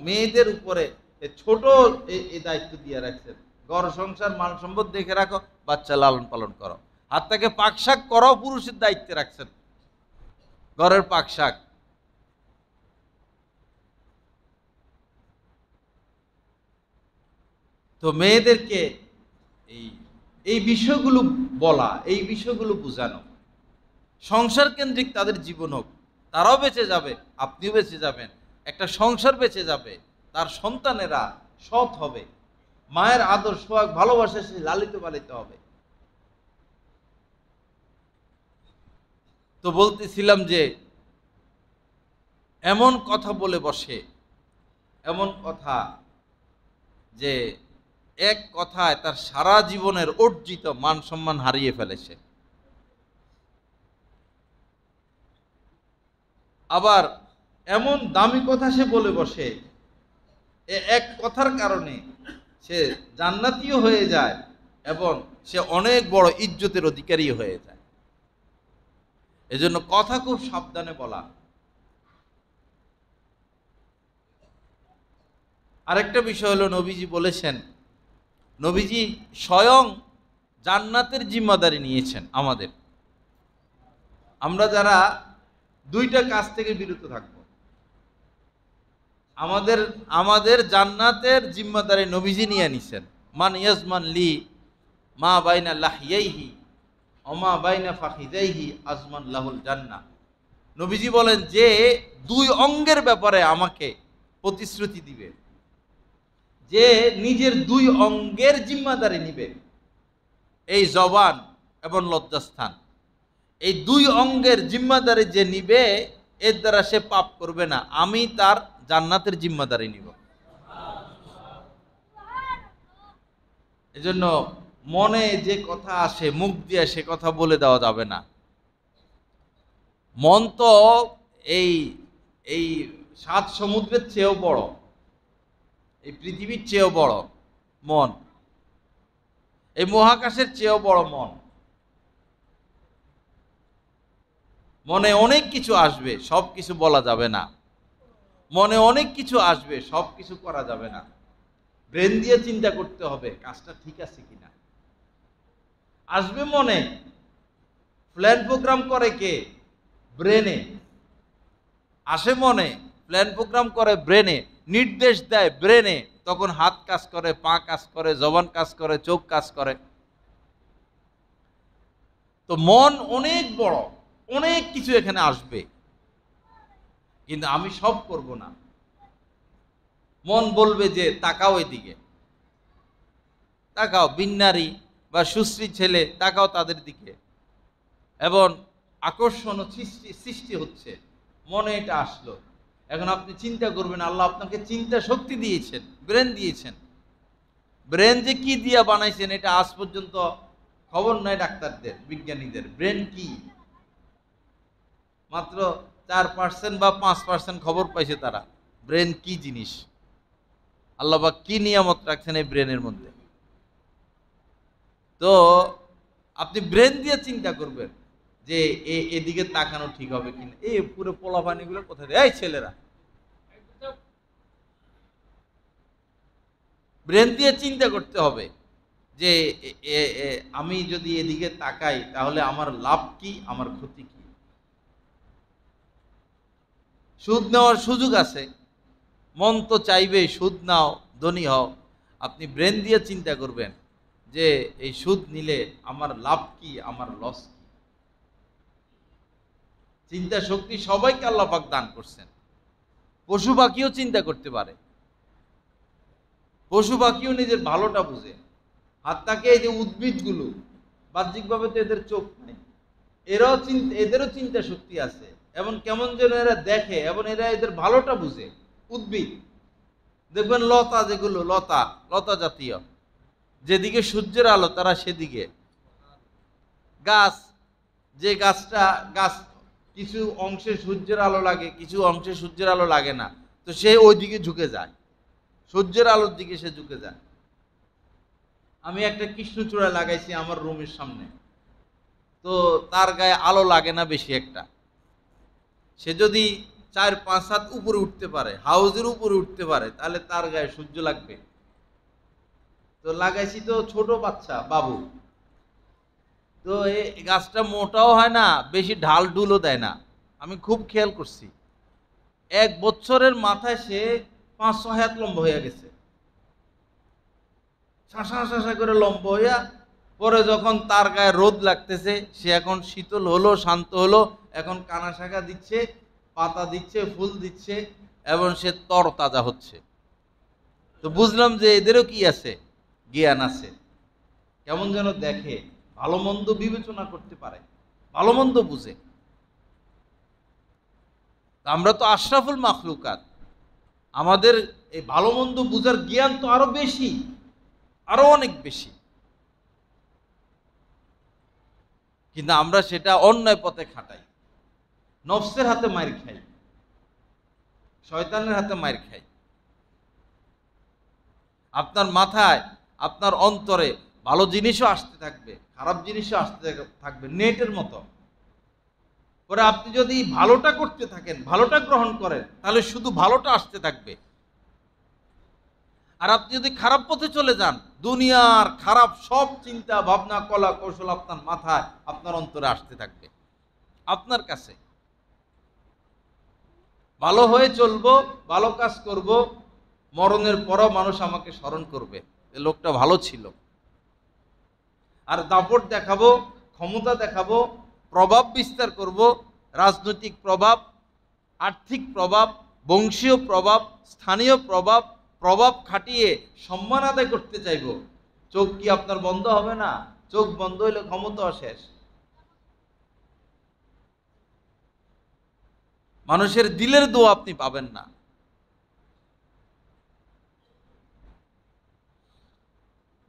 মেয়েদের উপরে ছোট এই দায়িত্ব দিয়ে রাখছেন, ঘর সংসার মান সম্পদ দেখে রাখো, বাচ্চা লালন পালন করো, হাত থেকে পাকশাক করো, পুরুষের দায়িত্বে রাখছেন ঘরের পাকশাক। তো মেয়েদেরকে এই বিষয়গুলো বলা, এই বিষয়গুলো বোঝানো, সংসার কেন্দ্রিক তাদের জীবন হোক, তারাও বেঁচে যাবে, আপনিও বেঁচে যাবেন, একটা সংসার বেঁচে যাবে, তার সন্তানেরা সৎ হবে, মায়ের আদর সোহাগ ভালোবাসা সে লালিত পালিত হবে। তো বলতেছিলাম যে এমন কথা বলে বসে, এমন কথা যে এক কথায় তার সারা জীবনের অর্জিত মান সম্মান হারিয়ে ফেলেছে। আবার এমন দামি কথা সে বলে বসে, এক কথার কারণে সে জান্নাতীয় হয়ে যায় এবং সে অনেক বড় ইজ্জতের অধিকারী হয়ে যায়। এজন্য কথা খুব সাবধানে বলা। আরেকটা বিষয় হলো, নবীজি বলেছেন, নবীজি স্বয়ং জান্নাতের জিম্মাদারি নিয়েছেন আমাদের। আমরা যারা দুইটা কাজ থেকে বিরত থাকব, আমাদের জান্নাতের জিম্মাদারি নবীজি নিয়ে নিছেন। মান ইয়াজমান লি মা বাইনা লাহিয়াইহি ওয়া মা বাইনা ফাখিদাইহি আজমান লাহুল জান্নাহ। নবীজি বলেন যে দুই অঙ্গের ব্যাপারে আমাকে প্রতিশ্রুতি দিবে, যে নিজের দুই অঙ্গের জিম্মাদারি নিবে, এই জবান এবং লজ্জাস্থান, এই দুই অঙ্গের জিম্মাদারি যে নিবে, এর দ্বারা সে পাপ করবে না, আমি তার জান্নাতের জিম্মাদারি নিব। এজন্য মনে যে কথা আসে মুখ দিয়ে সে কথা বলে দেওয়া যাবে না। মন তো এই এই 7 সমুদ্রের চেয়েও বড়, এই পৃথিবীর চেয়েও বড় মন, এই মহাকাশের চেয়েও বড় মন। মনে অনেক কিছু আসবে, সব কিছু বলা যাবে না। মনে অনেক কিছু আসবে, সব কিছু করা যাবে না। ব্রেন দিয়ে চিন্তা করতে হবে কাজটা ঠিক আছে কিনা। আসবে মনে, প্ল্যান প্রোগ্রাম করে কে? ব্রেনে। আসে মনে, প্ল্যান প্রোগ্রাম করে ব্রেনে, নির্দেশ দেয় ব্রেনে, তখন হাত কাজ করে, পা কাজ করে, জবান কাজ করে, চোখ কাজ করে। তো মন অনেক বড়, অনেক কিছু এখানে আসবে, কিন্তু আমি সব করব না। মন বলবে যে তাকাও এদিকে, তাকাও বিন্নারি বা সুশ্রী ছেলে, তাকাও তাদের দিকে, এবং আকর্ষণ সৃষ্টি হচ্ছে, মনে এটা আসলো। এখন আপনি চিন্তা করবেন, আল্লাহ আপনাকে চিন্তা শক্তি দিয়েছেন, ব্রেন দিয়েছেন। ব্রেন যে কি দিয়া বানাইছেন এটা আজ পর্যন্ত খবর নাই ডাক্তারদের, বিজ্ঞানীদের। ব্রেন কি মাত্র 4% বা 5% খবর পাইছে তারা, ব্রেন কি জিনিস, আল্লাহ পাক কি নিয়ামত রাখছেন এই ব্রেনের মধ্যে। তো আপনি ব্রেন দিয়ে চিন্তা করবেন যে এদিকে তাকানো ঠিক হবে কিনা। এই পুরো পোলাপানিগুলো কোথায়, এই ছেলেরা ব্রেন দিয়ে চিন্তা করতে হবে যে আমি যদি এদিকে তাকাই তাহলে আমার লাভ কি, আমার ক্ষতি কি। সুদ নেওয়ার সুযোগ আছে, মন তো চাইবে সুদ নাও, ধনী হও। আপনি ব্রেন দিয়ে চিন্তা করবেন যে এই সুদ নিলে আমার লাভ কি, আমার লস কি। চিন্তা শক্তি সবাইকে আল্লাহ পাক দান করছেন। পশু পাখিও চিন্তা করতে পারে, পশু পাখিও নিজের ভালোটা বুঝে। হাত্তাকে এই যে উদ্ভিদগুলো, বাহ্যিকভাবে তো এদের চোখ নেই, এদেরও চিন্তা শক্তি আছে, এবং কেমন যেন এরা দেখে, এবং এরা এদের ভালোটা বুঝে। উদ্ভিদ দেখবেন, লতা যেগুলো, লতা লতা জাতীয়, যেদিকে সূর্যের আলো তারা সেদিকে। গাছ, যে গাছ কিছু অংশে সূর্যের আলো লাগে, কিছু অংশে সূর্যের আলো লাগে না, তো সে ওই দিকে ঝুঁকে যায়, সূর্যের আলোর দিকে সে ঝুঁকে যায়। আমি একটা কৃষ্ণচূড়া লাগাইছি আমার রুমের সামনে, তো তার গায়ে আলো লাগে না বেশি একটা। সে যদি 4-5 হাত উপরে উঠতে পারে, হাউজের উপরে উঠতে পারে, তাহলে তার গায়ে সূর্য লাগবে। তো লাগাইছি তো ছোট বাচ্চা বাবু, তো এই গাছটা মোটাও হয় না, বেশি ঢাল ঢুলও দেয় না। আমি খুব খেয়াল করছি, 1 বছরের মাথায় সে 5-6 হাত লম্বা হয়ে গেছে, শাঁসা শাঁসা করে লম্বা হইয়া। পরে যখন তার গায়ে রোদ লাগতেছে, সে এখন শীতল হলো, শান্ত হলো, এখন কানা শাখা দিচ্ছে, পাতা দিচ্ছে, ফুল দিচ্ছে, এবং সে তরতাজা হচ্ছে। তো বুঝলাম যে এদেরও কি আছে, জ্ঞান আছে, কেমন যেন দেখে, ভালো মন্দ বিবেচনা করতে পারে, ভালো মন্দ বুঝে। আমরা তো আশরাফুল মাখলুকাত, আমাদের এই ভালো মন্দ বুঝার জ্ঞান তো আরো বেশি, আরো অনেক বেশি, কিন্তু আমরা সেটা অন্যায় পথে খাটাই, নফসের হাতে মার খাই, শয়তানের হাতে মার খাই। আপনার মাথায়, আপনার অন্তরে ভালো জিনিসও আসতে থাকবে, খারাপ জিনিসও আসতে থাকবে, নেটের মতো। পরে আপনি যদি ভালোটা করতে থাকেন, ভালোটা গ্রহণ করেন, তাহলে শুধু ভালোটা আসতে থাকবে। আর আপনি যদি খারাপ পথে চলে যান, দুনিয়ার খারাপ সব চিন্তা ভাবনা কলা কৌশল আপনার মাথায়, আপনার অন্তরে আসতে থাকবে, আপনার কাছে। ভালো হয়ে চলবো, ভালো কাজ করব, মরণের পরও মানুষ আমাকে স্মরণ করবে, এ লোকটা ভালো ছিল। আর দাপট দেখাবো, ক্ষমতা দেখাবো, প্রভাব বিস্তার করব, রাজনৈতিক প্রভাব, আর্থিক প্রভাব, বংশীয় প্রভাব, স্থানীয় প্রভাব, প্রভাব খাটিয়ে সম্মান আদায় করতে চাইব। চোখ কি আপনার বন্ধ হবে না? চোখ বন্ধ হইলে ক্ষমতা শেষ। মানুষের দিলের দোয়া আপনি পাবেন না।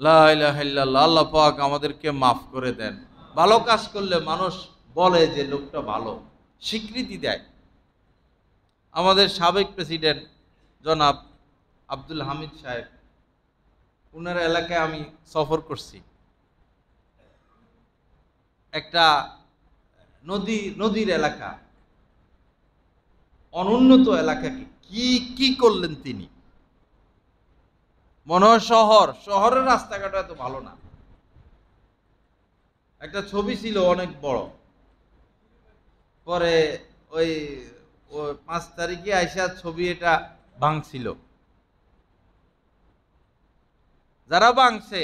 লা ইলাহা ইল্লাল্লাহ। আল্লাহ পাক আমাদেরকে মাফ করে দেন। ভালো কাজ করলে মানুষ বলে যে লোকটা ভালো, স্বীকৃতি দেয়। আমাদের সাবেক প্রেসিডেন্ট জনাব আব্দুল হামিদ সাহেব, ওনার এলাকায় আমি সফর করছি। একটা নদীর এলাকা, অনুন্নত এলাকাকে কি কি করলেন তিনি। মনে হয় শহরের রাস্তাঘাট এত ভালো না। একটা ছবি ছিল অনেক বড়, পরে ওই 5 তারিখে আইসা ছবি এটা ভাঙছিল। যারা ভাঙছে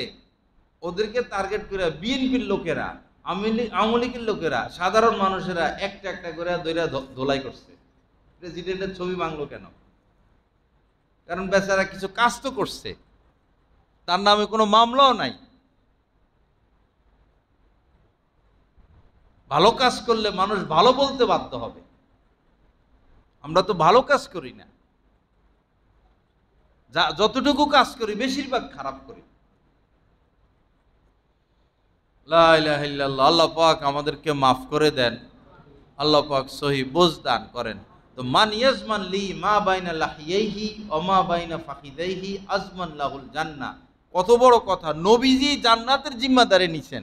ওদেরকে টার্গেট করে বিএনপির লোকেরা, আওয়ামী লীগের লোকেরা, সাধারণ মানুষেরা একটা একটা করে দইরা ধোলাই করছে। প্রেসিডেন্টের ছবি ভাঙলো কেন? কারণ বেচারা কিছু কাজ তো করছে, তার নামে কোনো মামলাও নাই। ভালো কাজ করলে মানুষ ভালো বলতে বাধ্য হবে। আমরা তো ভালো কাজ করি না, যতটুকু কাজ করি বেশিরভাগ খারাপ করি। লা ইলাহা ইল্লাল্লাহ। আল্লাহ পাক আমাদেরকে মাফ করে দেন, আল্লাহ পাক সহি বুঝ দান করেন। তো মান ইয়াজমান লি মা বাইনা লাহিয়াইহি ওয়া মা বাইনা ফাখিদাইহি আজমান লাহুল জান্নাহ। কত বড় কথা, নবীজি জান্নাতের জিম্মাদারি নিছেন।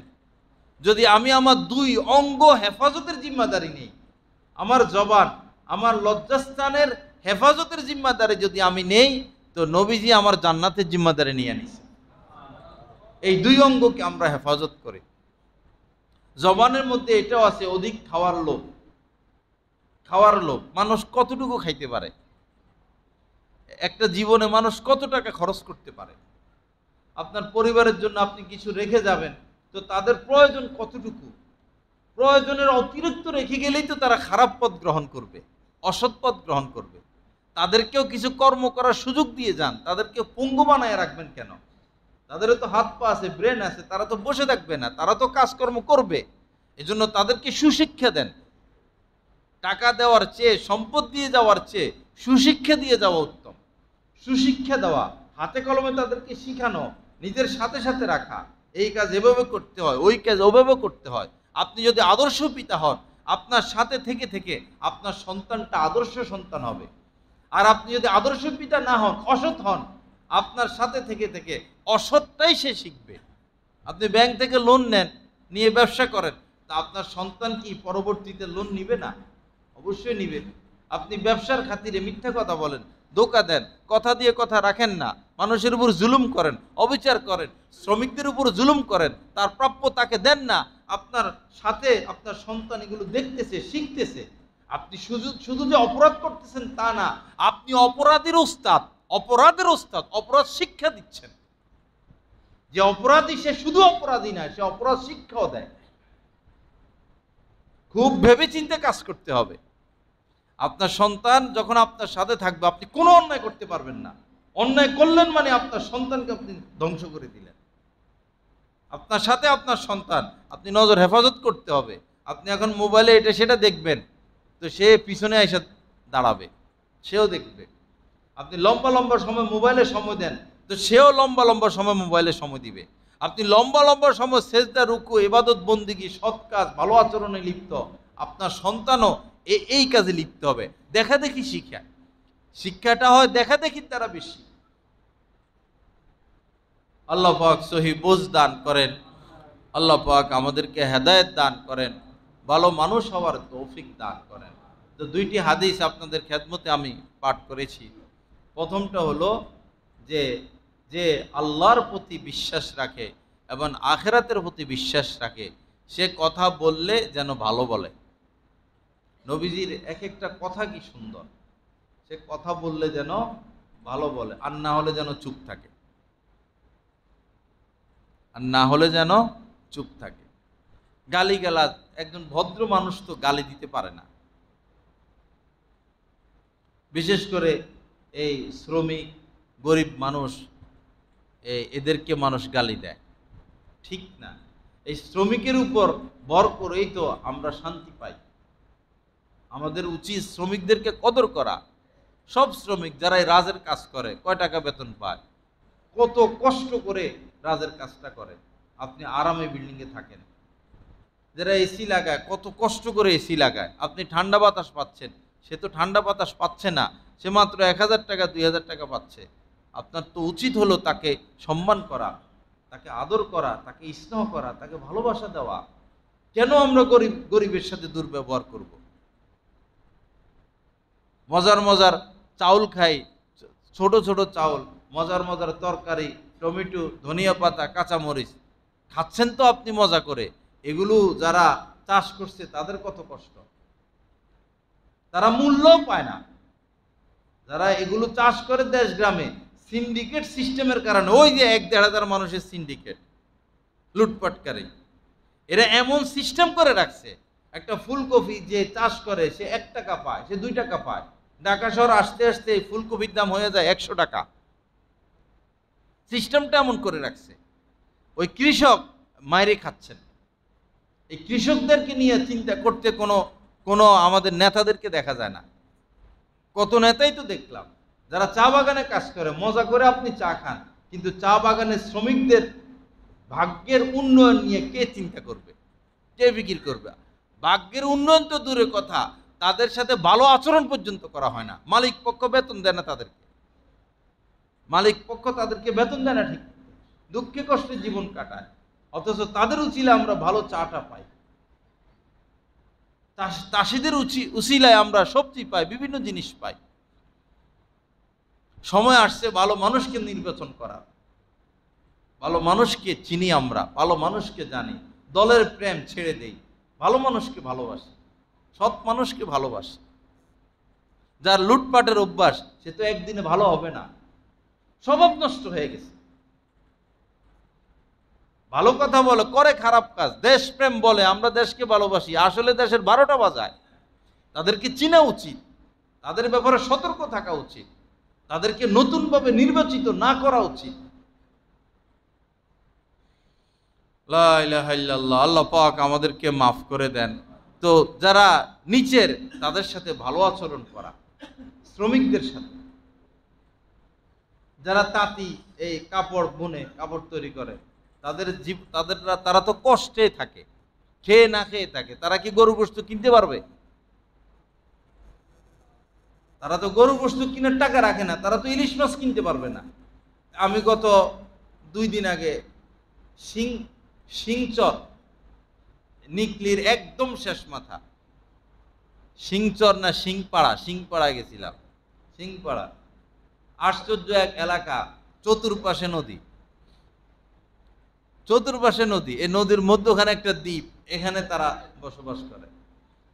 যদি আমি আমার 2 অঙ্গ হেফাজতের জিম্মাদারি নেই, আমার জবান, আমার লজ্জাস্থানের হেফাজতের জিম্মাদারি যদি আমি নেই, তো নবীজি আমার জান্নাতের জিম্মাদারি নিয়ে নিছে। এই 2 অঙ্গকে আমরা হেফাজত করি। জবানের মধ্যে এটাও আছে অধিক খাওয়ার লোভ। মানুষ কতটুকু খাইতে পারে, একটা জীবনে মানুষ কত টাকা খরচ করতে পারে। আপনার পরিবারের জন্য আপনি কিছু রেখে যাবেন, তো তাদের প্রয়োজন কতটুকু? প্রয়োজনের অতিরিক্ত রেখে গেলেই তো তারা খারাপ পথ গ্রহণ করবে, অসৎ পথ গ্রহণ করবে। তাদেরকেও কিছু কর্ম করার সুযোগ দিয়ে যান, তাদেরকে পঙ্গু বানায় রাখবেন কেন? তাদেরও তো হাত পা আছে, ব্রেন আছে, তারা তো বসে থাকবে না, তারা তো কাজকর্ম করবে। এজন্য তাদেরকে সুশিক্ষা দেন। টাকা দেওয়ার চেয়ে, সম্পদ দিয়ে যাওয়ার চেয়ে সুশিক্ষা দিয়ে যাওয়া উত্তম। সুশিক্ষা দেওয়া, হাতে কলমে তাদেরকে শিখানো, নিজের সাথে সাথে রাখা, এই কাজ এভাবে করতে হয়, ওই কাজ ওভাবে করতে হয়। আপনি যদি আদর্শ পিতা হন, আপনার সাথে থেকে থেকে আপনার সন্তানটা আদর্শ সন্তান হবে। আর আপনি যদি আদর্শ পিতা না হন, অসৎ হন, আপনার সাথে থেকে থেকে অসৎটাই সে শিখবে। আপনি ব্যাংক থেকে লোন নেন, নিয়ে ব্যবসা করেন, তা আপনার সন্তান কি পরবর্তীতে লোন নিবে না? অবশ্যই নিবে। আপনি ব্যবসার খাতিরে মিথ্যা কথা বলেন, ধোঁকা দেন, কথা দিয়ে কথা রাখেন না, মানুষের উপর জুলুম করেন, অবিচার করেন, শ্রমিকদের উপর জুলুম করেন, তার প্রাপ্য তাকে দেন না, আপনার সাথে আপনার সন্তান এগুলো দেখতেছে, শিখতেছে। আপনি শুধু যে অপরাধ করতেছেন তা না, আপনি অপরাধের ওস্তাদ, অপরাধ শিক্ষা দিচ্ছেন। যে অপরাধী সে শুধু অপরাধী না, সে অপরাধ শিক্ষাও দেয়। খুব ভেবে চিন্তে কাজ করতে হবে। আপনার সন্তান যখন আপনার সাথে থাকবে, আপনি কোনো অন্যায় করতে পারবেন না। অন্যায় করলেন মানে আপনার সন্তানকে আপনি ধ্বংস করে দিলেন। আপনার সাথে আপনার সন্তান, আপনি নজর হেফাজত করতে হবে। আপনি এখন মোবাইলে এটা সেটা দেখবেন, তো সে পিছনে এসে দাঁড়াবে, সেও দেখবে। আপনি লম্বা লম্বা সময় মোবাইলে সময় দেন, তো সেও লম্বা লম্বা সময় মোবাইলে সময় দিবে। আপনি লম্বা লম্বা সময় সেজদা, রুকু, ইবাদত, বন্দিগি, সৎ কাজ, ভালো আচরণে লিপ্ত, আপনার সন্তানও এই কাজে লিপ্ত হবে। দেখা দেখি শিক্ষাটা হয় দেখা দেখি তারা বেশি। আল্লাহ পাক সহি বুঝ দান করেন, আল্লাহ পাক আমাদেরকে হেদায়েত দান করেন, ভালো মানুষ হওয়ার তৌফিক দান করেন। তো 2টি হাদিস আপনাদের খেদমতে আমি পাঠ করেছি। প্রথমটা হলো যে আল্লাহর প্রতি বিশ্বাস রাখে এবং আখিরাতের প্রতি বিশ্বাস রাখে, সে কথা বললে যেন ভালো বলে। নবীজির এক একটা কথা কি সুন্দর, সে কথা বললে যেন ভালো বলে, আর না হলে যেন চুপ থাকে, গালিগালাজ, একজন ভদ্র মানুষ তো গালি দিতে পারে না। বিশেষ করে এই শ্রমিক, গরিব মানুষ, এদেরকে মানুষ গালি দেয়, ঠিক না। এই শ্রমিকের উপর ভর করেই তো আমরা শান্তি পাই। আমাদের উচিত শ্রমিকদেরকে কদর করা। সব শ্রমিক যারা এই রাজের কাজ করে, কয় টাকা বেতন পায়? কত কষ্ট করে রাজের কাজটা করে। আপনি আরামে বিল্ডিংয়ে থাকেন, যারা এসি লাগায় কত কষ্ট করে এসি লাগায়, আপনি ঠান্ডা বাতাস পাচ্ছেন, সে তো ঠান্ডা বাতাস পাচ্ছে না, সে মাত্র 1000 টাকা 2000 টাকা পাচ্ছে। আপনার তো উচিত হলো তাকে সম্মান করা, তাকে আদর করা, তাকে স্নেহ করা, তাকে ভালোবাসা দেওয়া। কেন আমরা গরিবের সাথে দুর্ব্যবহার করব? মজার মজার চাউল খাই, ছোট ছোট চাউল, মজার মজার তরকারি, টমেটো, ধনিয়া পাতা, কাঁচামরিচ খাচ্ছেন তো আপনি মজা করে। এগুলো যারা চাষ করছে তাদের কত কষ্ট, তারা মূল্যও পায় না। যারা এগুলো চাষ করে দেশ গ্রামে, সিন্ডিকেট সিস্টেমের কারণে, ওই যে 1-1.5 হাজার মানুষের সিন্ডিকেট লুটপাটকারী, এরা এমন সিস্টেম করে রাখছে, একটা ফুলকপি যে চাষ করে সে 1 টাকা পায়, সে 2 টাকা পায়। ঢাকা শহর আসতে আসতে এই ফুলকপির দাম হয়ে যায় 100 টাকা। সিস্টেমটা এমন করে রাখছে, ওই কৃষক মাইরে খাচ্ছেন। এই কৃষকদেরকে নিয়ে চিন্তা করতে কোনো আমাদের নেতাদেরকে দেখা যায় না। কত নেতাই তো দেখলাম যারা চা বাগানে কাজ করে, মজা করে আপনি চা খান, কিন্তু চা বাগানের শ্রমিকদের ভাগ্যের উন্নয়ন নিয়ে কে চিন্তা করবে, কে ফিকির করবে? ভাগ্যের উন্নয়ন তো দূরের কথা, তাদের সাথে ভালো আচরণ পর্যন্ত করা হয় না। মালিক পক্ষ বেতন দেয় না তাদেরকে, মালিক পক্ষ তাদেরকে বেতন দেয় না, ঠিক দুঃখে কষ্টে জীবন কাটায়। অথচ তাদের উচিলে আমরা ভালো চাটা পাই, চাষিদের উচিলায় আমরা সবজি পাই, বিভিন্ন জিনিস পাই। সময় আসছে ভালো মানুষকে নির্বাচন করার, ভালো মানুষকে চিনি আমরা, ভালো মানুষকে জানি, দলের প্রেম ছেড়ে দেই, ভালো মানুষকে ভালোবাসি, সৎ মানুষকে ভালোবাসি। যার লুটপাটের অভ্যাস সে তো একদিনে ভালো হবে না, স্বভাব নষ্ট হয়ে গেছে। ভালো কথা বলে, করে খারাপ কাজ, দেশপ্রেম বলে আমরা দেশকে ভালোবাসি, আসলে দেশের 12টা বাজায়। তাদেরকে চিনা উচিত, তাদের ব্যাপারে সতর্ক থাকা উচিত, তাদেরকে নতুনভাবে নির্বাচিত না করা উচিত। লা ইলাহা ইল্লাল্লাহ, আল্লাহ পাক আমাদেরকে মাফ করে দেন। তো যারা নিচের তাদের সাথে ভালো আচরণ করা, শ্রমিকদের সাথে, যারা তাঁতি এই কাপড় বুনে কাপড় তৈরি করে, তারা তো কষ্টে থাকে, খেয়ে না খেয়ে থাকে। তারা কি গরু গোশত কিনতে পারবে? তারা তো গরু গোশত কিনার টাকা রাখে না, তারা তো ইলিশ মাছ কিনতে পারবে না। আমি গত 2 দিন আগে সিংচর, নিকলির একদম শেষ মাথা, সিংচর না সিংপাড়া গেছিলাম। সিংপাড়া আশ্চর্য এক এলাকা, চতুর্পাশে নদী, চতুর্পাশে নদী, এই নদীর মধ্যখানে একটা দ্বীপ, এখানে তারা বসবাস করে।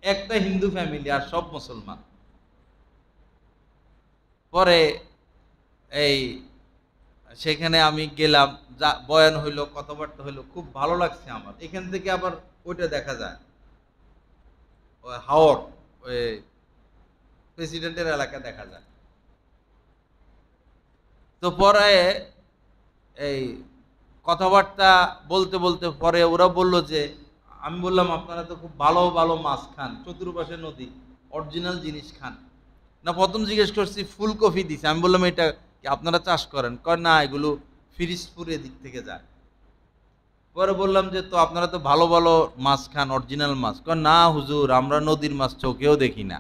একটা হিন্দু ফ্যামিলি আর সব মুসলমান। পরে সেখানে আমি গেলাম, যা বয়ান হইলো, কথাবার্তা হইলো, খুব ভালো লাগছে আমার। এখান থেকে আবার ওইটা দেখা যায়, ওই হাওড়, ওই প্রেসিডেন্টের এলাকা দেখা যায়। তো পরে এই কথাবার্তা বলতে বলতে পরে ওরা বলল যে, আমি বললাম আপনারা তো খুব ভালো ভালো মাছ খান, চতুর্পাশে নদী, অরিজিনাল জিনিস খান না। প্রথম জিজ্ঞেস করছি ফুলকপি দিছে, আমি বললাম এটা কি আপনারা চাষ করেন? কয় না, এগুলো ফিরিজপুর এদিক থেকে যায়। পরে বললাম যে তো আপনারা তো ভালো ভালো মাছ খান, অরিজিনাল মাছ। কয় না হুজুর, আমরা নদীর মাছ চোখেও দেখি না।